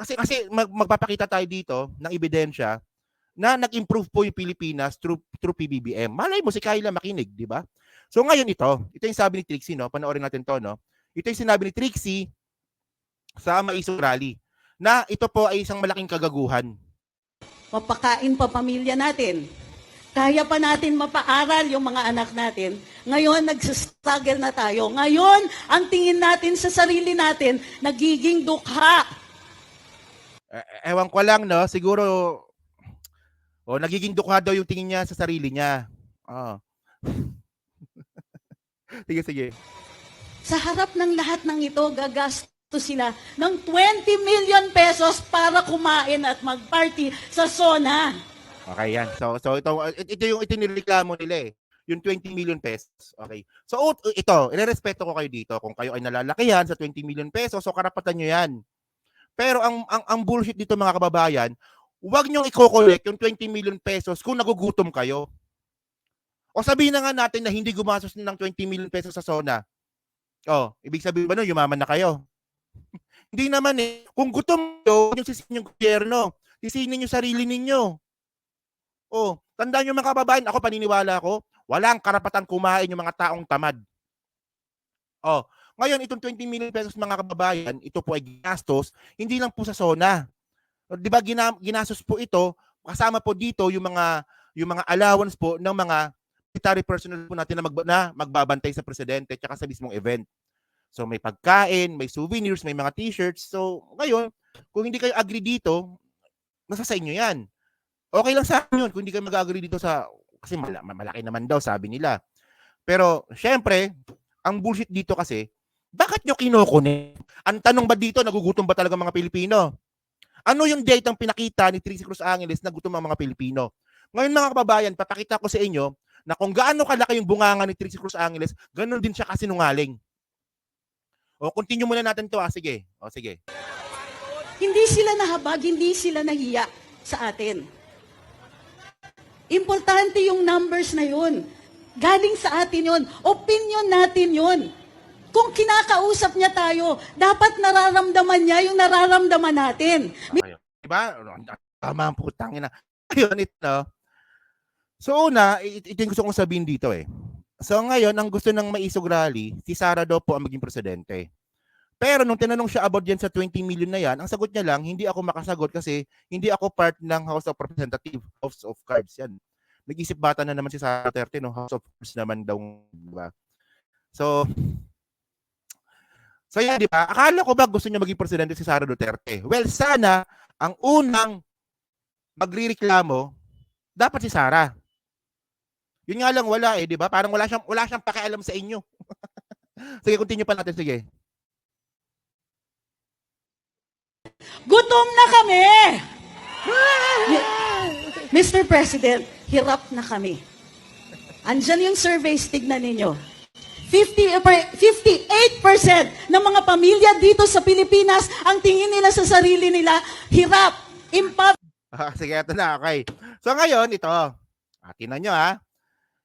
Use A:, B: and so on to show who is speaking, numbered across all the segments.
A: Kasi magpapakita tayo dito ng ebidensya na nag-improve po yung Pilipinas through PBBM. Malay mo si Kayla makinig, di ba? So ngayon ito yung sabi ni Trixie, no? Panoorin natin to, no? Ito yung sinabi ni Trixie sa Maisog Rally na ito po ay isang malaking kagaguhan.
B: Mapakain pa pamilya natin. Kaya pa natin mapaaral yung mga anak natin. Ngayon, nagsistruggle na tayo. Ngayon, ang tingin natin sa sarili natin, nagiging dukha.
A: Ewan ko lang, no? Siguro, nagiging dukha daw yung tingin niya sa sarili niya. Sige.
B: Sa harap ng lahat ng ito, gagasto sila ng 20 million pesos para kumain at mag-party sa SONA.
A: Okay, yan. So ito yung nireklamo nila eh. Yung 20 million pesos. Okay. So ito, irerespeto ko kayo dito. Kung kayo ay nalalakihan sa 20 million pesos, so karapatan nyo yan. Pero ang bullshit dito mga kababayan, huwag nyo i-collect yung 20 million pesos kung nagugutom kayo. O sabihin na nga natin na hindi gumastos ng 20 million pesos sa SONA. Ibig sabihin ba nun, yumaman na kayo? Hindi naman eh. Kung gutom nyo, yung sisihin yung gobyerno. Sisihin nyo sarili ninyo. Tandaan nyo mga kababayan, ako paniniwala ko, walang karapatan kumain yung mga taong tamad. Ngayon, itong 20 million pesos mga kababayan, ito po ay ginastos, hindi lang po sa SONA. Di ba ginastos po ito, kasama po dito yung mga allowance po ng mga military personnel po natin na magbabantay sa presidente at sa mismong event. So may pagkain, may souvenirs, may mga t-shirts. So ngayon, kung hindi kayo agree dito, nasa sa inyo yan. Okay lang sa akin yun kung hindi kayo mag-agree dito kasi malaki naman daw sabi nila. Pero syempre, ang bullshit dito kasi, bakit nyo kinokone? Ang tanong ba dito, nagugutom ba talaga mga Pilipino? Ano yung date ang pinakita ni Trixie Cruz Angeles na gutom ang mga Pilipino? Ngayon mga kababayan, papakita ko sa inyo na kung gaano kalaki yung bunganga ni Trixie Cruz Angeles, ganun din siya kasinungaling. Continue muna natin to. Sige. Sige.
B: Hindi sila nahabag, hindi sila nahiya sa atin. Importante yung numbers na yun. Galing sa atin yun. Opinion natin yun. Kung kinakausap niya tayo, dapat nararamdaman niya yung nararamdaman natin.
A: Okay. Diba? Tama ang putang ina. Ayun, ito. So una, ito yung gusto kong sabihin dito eh. So ngayon, ang gusto ng Maisog Rally, si Sara daw po ang maging presidente. Pero nung tinanong siya about dyan sa 20 million na yan, ang sagot niya lang, hindi ako makasagot kasi hindi ako part ng House of Representatives, House of Cards yan. Nag-isip bata na naman si Sara Duterte, no? House of Cards naman daw, diba? So yan, di ba? Akala ko ba gusto niya maging presidente si Sara Duterte? Well, sana, ang unang magrireklamo, dapat si Sara. Yun nga lang, wala eh, di ba? Parang wala siyang pakialam sa inyo. Sige, continue pa natin, sige.
B: Gutom na kami! Mr. President, hirap na kami. Andyan yung surveys, tignan ninyo. 58% ng mga pamilya dito sa Pilipinas, ang tingin nila sa sarili nila, hirap,
A: Sige, ito na, okay. So ngayon, ito. Tingnan nyo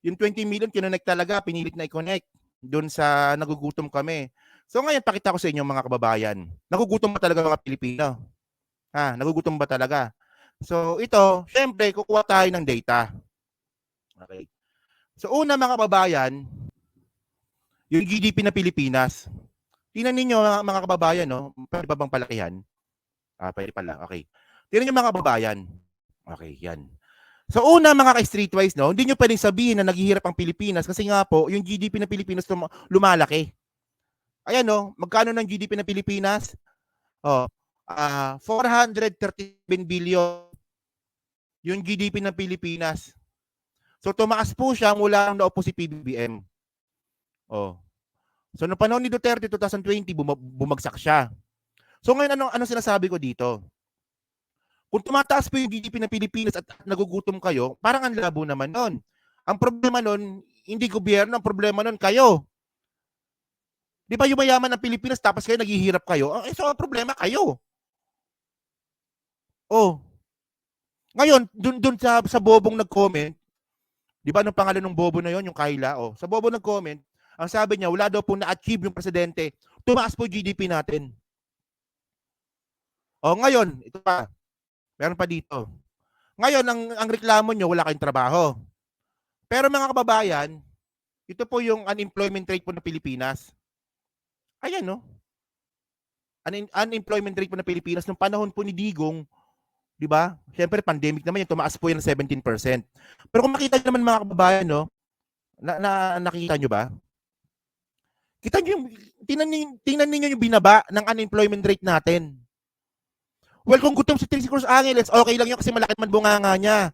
A: yung 20 million kinonect talaga, pinilit na i-connect doon sa nagugutom kami. So ngayon, pakita ko sa inyo mga kababayan. Nagugutom ba talaga mga Pilipino? Nagugutom ba talaga? So ito, syempre, kukuha tayo ng data. Okay. So una mga kababayan, yung GDP na Pilipinas. Tingnan ninyo mga kababayan, no? Pwede ba bang palakihan? Pwede pala. Okay. Tingnan nyo mga kababayan. Okay, yan. So una mga ka-streetwise, no? Hindi nyo pwedeng sabihin na naghihirap ang Pilipinas kasi nga po, yung GDP na Pilipinas lumalaki. Ayan, no? Magkano ng GDP na Pilipinas? 437 billion yung GDP ng Pilipinas. So tumaas po siya mula nang naupo si PBBM. So noong panahon ni Duterte 2020 bumagsak siya. So ngayon ano sinasabi ko dito? Kung tumataas po yung GDP ng Pilipinas at nagugutom kayo, parang ang labo naman nun. Ang problema nun, hindi gobyerno, ang problema nun kayo. Di ba yung mayaman ng Pilipinas tapos kayo naghihirap kayo? So ang problema kayo. Ngayon, dun sa bobong nag-comment, di ba anong pangalan ng bobo na yon, yung Kayla? Sa bobo nag-comment, ang sabi niya, wala daw po na-achieve yung presidente, tumaas po GDP natin. Ngayon, ito pa. Meron pa dito. Ngayon, ang reklamo nyo, wala kayong trabaho. Pero mga kababayan, ito po yung unemployment rate po ng Pilipinas. Ayan, no? Unemployment rate po ng Pilipinas nung panahon po ni Digong, di ba? Siyempre, pandemic naman yung tumaas po yan ng 17%. Pero kung makita nyo naman mga kababayan, no? Nakikita nyo ba? Kita nyo yung, tingnan niyo yung binaba ng unemployment rate natin. Well, kung gutom si Trixie Cruz Angeles, okay lang yun kasi malaki man bunganga niya.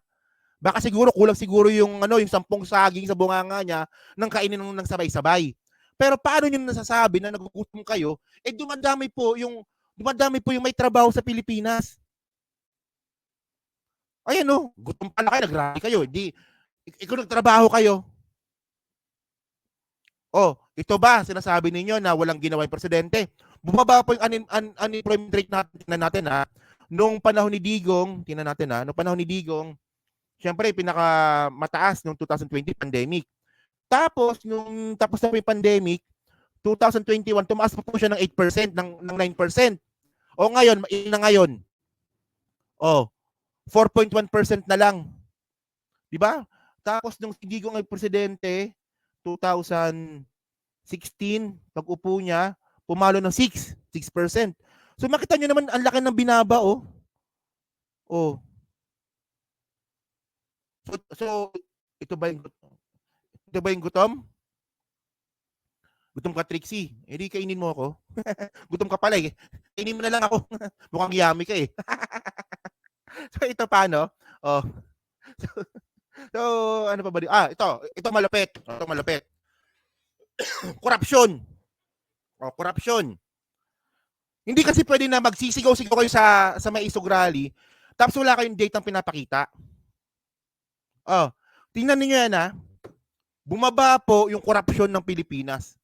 A: Baka siguro kulang siguro yung yung 10 saging sa bunganga niya nang kainin ng sabay-sabay. Pero paano niyo nasasabi na nagugutom kayo? Dumadami po yung may trabaho sa Pilipinas. Ayan no, gutom pala kayo, nagrally kayo. Ikaw nagtrabaho kayo. Ito ba sinasabi ninyo na walang ginawa yung presidente? Bumaba po yung unemployment rate natin, tingnan natin ha. Nung panahon ni Digong, tingnan natin ha, nung panahon ni Digong, siyempre pinakamataas nung 2020 pandemic. Tapos nung tapos na yung pandemic, 2021 tumaas pa po siya ng 8% ng 9%. Ngayon, na ngayon. 4.1% na lang. 'Di ba? Tapos nung si Digong ay presidente, 2016, pag-upo niya, pumalo ng 6%. So makita niyo naman ang laki ng binaba So ito ba yung gutom? Gutom ka, Trixie. Hindi kainin mo ako. Gutom ka pala eh. Kainin mo na lang ako. Mukhang yummy ka eh. So ito paano? So, so ano pa ba? Ito malapit. Ito malapit. Korupsyon. Korupsyon. Hindi kasi pwede na magsisigaw-sigaw kayo sa may isog rally, tapos wala kayong date ang pinapakita. Tingnan niyo yan ha. Bumaba po yung korupsyon ng Pilipinas.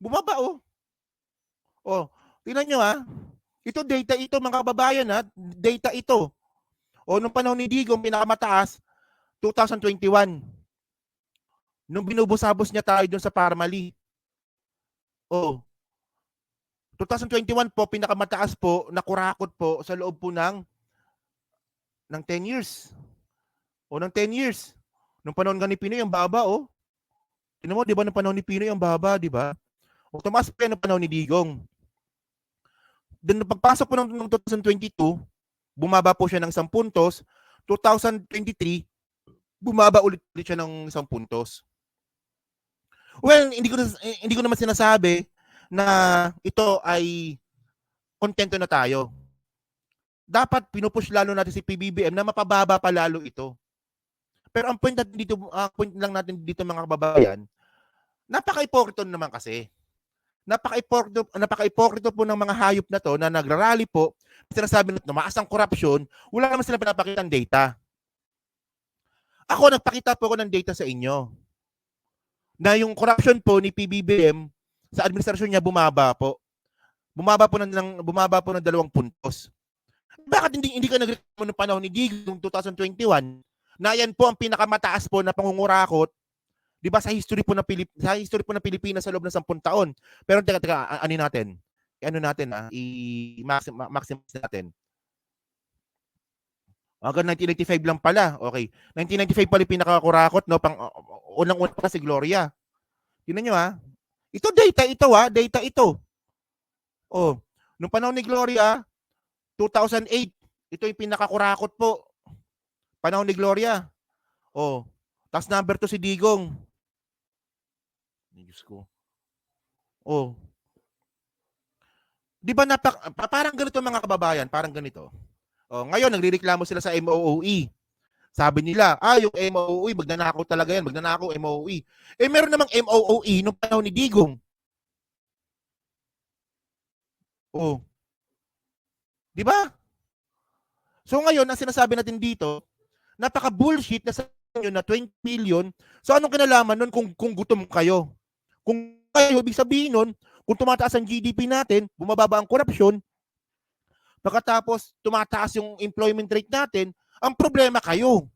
A: Bumaba tingnan niyo ha. Ito data ito mga kababayan ha. Data ito. Nung panahon ni Digong pinakamataas 2021. Nung binubusabos niya tayo doon sa Parmali. 2021 po pinakamataas po na kurakot po sa loob po ng 10 years. Ng 10 years. Nung panahon ni Pinoy ang baba Tingnan mo, 'di ba, nung panahon ni Pinoy ang baba, 'di ba? Tumaas pa yan nung panahon ni Digong. Then pagpasok po ng 2022, bumaba po siya ng 1 puntos. 2023, bumaba ulit siya ng 1 puntos. Well, hindi ko naman sinasabi na ito ay kontento na tayo. Dapat pinupush lalo natin si PBBM na mapababa pa lalo ito. Pero ang point lang natin dito mga kababayan, napaka-ipokrito naman kasi. Napaka-ipokrito po ng mga hayop na to na nagrarally po, sinasabi na tumaas ang korupsyon, wala naman sila pinapakitang data. Ako, nagpakita po ako ng data sa inyo na yung corruption po ni PBBM sa administrasyon niya bumaba po. Bumaba po ng 2 puntos. Bakit hindi ka nagreklamo ng panahon ni Digong 2021 na yan po ang pinakamataas po na pangungurakot, 'di ba, sa history po ng Pilipinas sa loob ng 10 taon. Pero teka, ano natin? I-maximize natin. Hanggang 1995 lang pala. Okay. 1995 pala yung pinakakurakot, no? Unang-una pa si Gloria. Tingnan nyo ha. Ito data ito. Nung panahon ni Gloria, 2008, ito yung pinakakurakot po. Panahon ni Gloria. Tapos number 2 si Digong. Diyos ko. Di ba parang ganito mga kababayan, parang ganito. Ngayon, nagrereklamo sila sa MOOE. Sabi nila, yung MOOE, magnanakaw talaga yan, magnanakaw MOOE. Meron namang MOOE nung panahon ni Digong. Di ba? So ngayon, ang sinasabi natin dito, napaka-bullshit na sa inyo na 20 million. So anong kinalaman nun kung gutom kayo? Kung kayo, ibig sabihin nun, kung tumataas ang GDP natin, bumababa ang korupsyon, pagkatapos tumataas yung employment rate natin, ang problema kayo.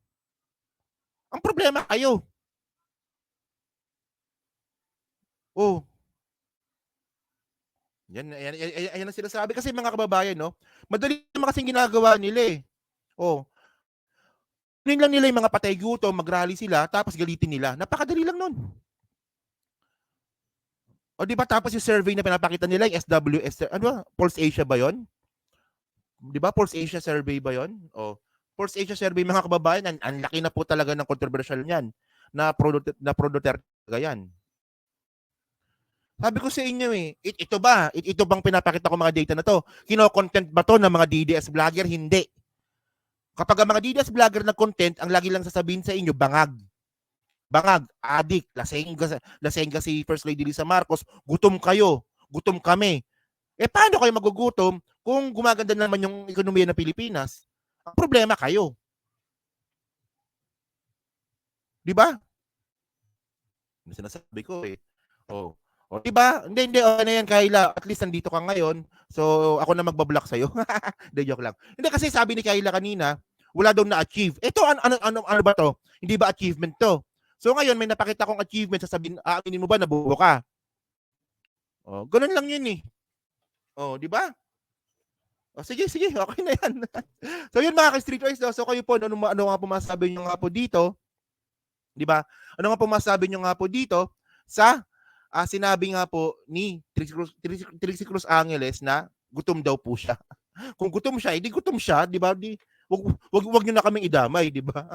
A: Ayan ang sinasabi. Kasi mga kababayan, no? Madali naman kasing ginagawa nila eh. Oh, kunin lang nila yung mga patay gutom, mag-rally sila, tapos galitin nila. Napakadali lang nun. O di ba tapos yung survey na pinapakita nila, yung SWS, ano ba? Pulse Asia ba yon? Di ba Pulse Asia survey ba yon? O, Pulse Asia survey mga kababayan, ang laki na po talaga ng controversial niyan na pro Duterte yan. Sabi ko sa inyo eh, ito bang pinapakita ko mga data na to? Kino-content ba to ng mga DDS vlogger? Hindi. Kapag ang mga DDS vlogger na content, ang lagi lang sasabihin sa inyo, bangag. Bangag, adik, lasengga si First Lady Lisa Marcos, gutom kayo, gutom kami. Eh paano kayo magugutom kung gumaganda naman yung ekonomiya ng Pilipinas? Ang problema kayo. Di ba? Ano sinasabi ko eh. Oh. O, diba? Hindi, okay na yan, Kayla. At least nandito ka ngayon. So, ako na magbablock sa'yo. Hindi, joke lang. Hindi, kasi sabi ni Kayla kanina, wala daw na-achieve. Ito, ano ba to? Hindi ba achievement to? So, ngayon, may napakita kong achievement. Sasabihin, aaminin mo ba, nabuo ka? O, ganun lang yun eh. O, di ba? O, sige, okay na yan. So, yun mga ka-streetwise. So, kayo po, ano nga po masasabi nyo nga po dito? Di ba? Ano nga po masasabi nyo nga po dito sa sinabi nga po ni Trixie Cruz Angeles na gutom daw po siya. Kung gutom siya, hindi gutom siya, di ba? Wag niyo na kaming idamay, di ba?